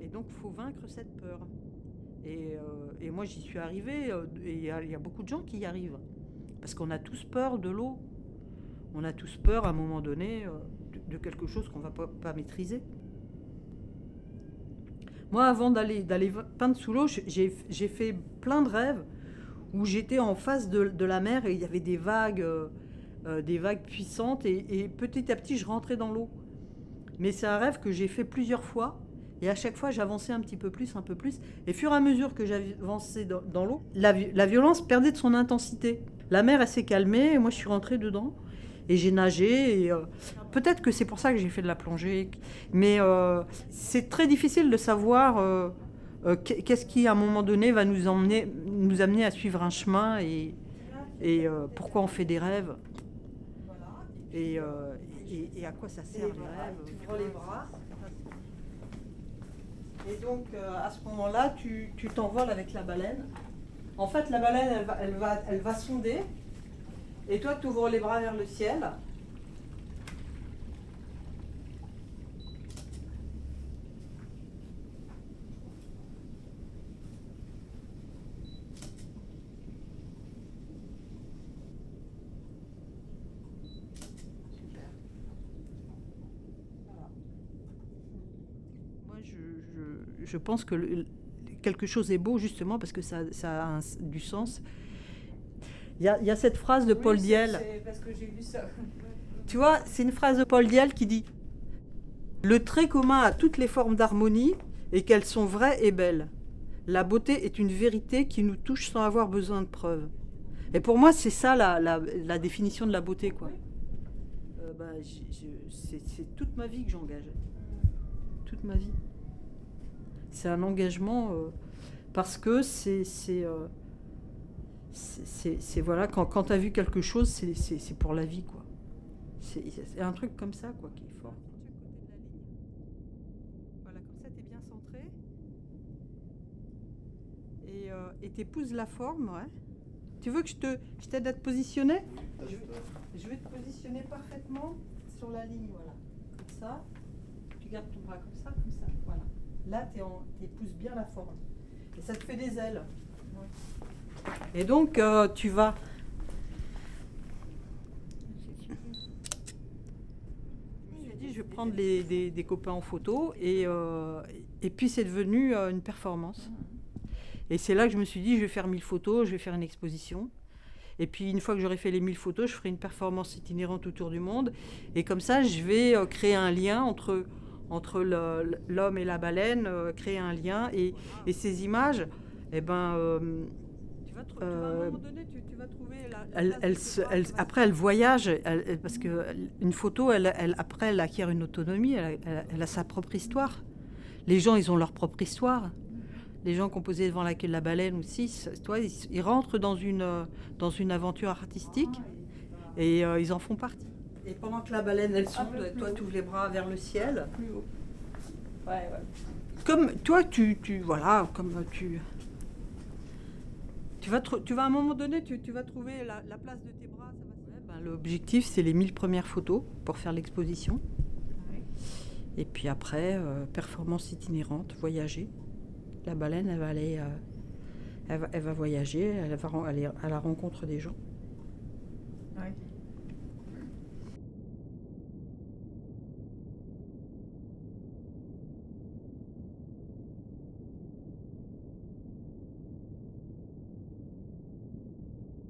Et donc, il faut vaincre cette peur. Et moi, j'y suis arrivée, et il y a beaucoup de gens qui y arrivent. Parce qu'on a tous peur de l'eau. On a tous peur, à un moment donné, de quelque chose qu'on ne va pas maîtriser. Moi, avant d'aller peindre sous l'eau, j'ai fait plein de rêves où j'étais en face de la mer et il y avait des vagues puissantes. Et petit à petit, je rentrais dans l'eau. Mais c'est un rêve que j'ai fait plusieurs fois. Et à chaque fois, j'avançais un petit peu plus, un peu plus. Et au fur et à mesure que j'avançais dans l'eau, la violence perdait de son intensité. La mer, elle s'est calmée, et moi, je suis rentrée dedans. Et j'ai nagé. Et peut-être que c'est pour ça que j'ai fait de la plongée. Mais c'est très difficile de savoir qu'est-ce qui, à un moment donné, va nous amener à suivre un chemin. Et pourquoi on fait des rêves. Et à quoi ça sert, les rêves. Tu prends les bras. Et donc, à ce moment-là, tu t'envoles avec la baleine. En fait, la baleine, elle va sonder. Et toi, tu ouvres les bras vers le ciel. Super. Voilà. Moi, je pense que quelque chose est beau, justement, parce que ça a du sens. Il y a cette phrase de Paul Diel. C'est parce que j'ai vu ça. Tu vois, c'est une phrase de Paul Diel qui dit « Le trait commun à toutes les formes d'harmonie est qu'elles sont vraies et belles. La beauté est une vérité qui nous touche sans avoir besoin de preuves. » Et pour moi, c'est ça la définition de la beauté, quoi. C'est toute ma vie que j'engage. Toute ma vie. C'est un engagement parce que c'est voilà, quand tu as vu quelque chose, c'est pour la vie, quoi. C'est un truc comme ça, quoi, qui est fort. Voilà, comme ça, tu es bien centré. Et tu épouses la forme, ouais. Tu veux que je t'aide à te positionner ? Je vais te positionner parfaitement sur la ligne, voilà. Comme ça. Tu gardes ton bras comme ça, voilà. Là, tu épouses bien la forme. Et ça te fait des ailes. Ouais. Et donc, tu vas... Je me suis dit, je vais prendre des copains en photo. Et puis, c'est devenu une performance. Et c'est là que je me suis dit, je vais faire 1000 photos, je vais faire une exposition. Et puis, une fois que j'aurai fait les 1000 photos, je ferai une performance itinérante autour du monde. Et comme ça, je vais créer un lien entre l'homme et la baleine, créer un lien. Et ces images, eh ben... à un moment donné, tu vas trouver après, elle voyage, parce qu'une photo, après, elle acquiert une autonomie, elle a sa propre histoire. Les gens, ils ont leur propre histoire. Les gens qui ont posé devant la baleine aussi, toi, ils rentrent dans une aventure artistique et ils en font partie. Et pendant que la baleine, elle sonde, toi, tu ouvres les bras vers le ciel. Plus haut. Ouais. Comme toi, voilà, comme tu vas à un moment donné, tu vas trouver la place de tes bras. L'objectif, c'est les 1000 premières photos pour faire l'exposition. Ouais. Et puis après, performance itinérante, voyager. La baleine, elle va aller, elle va voyager, elle va aller à la rencontre des gens. Ouais.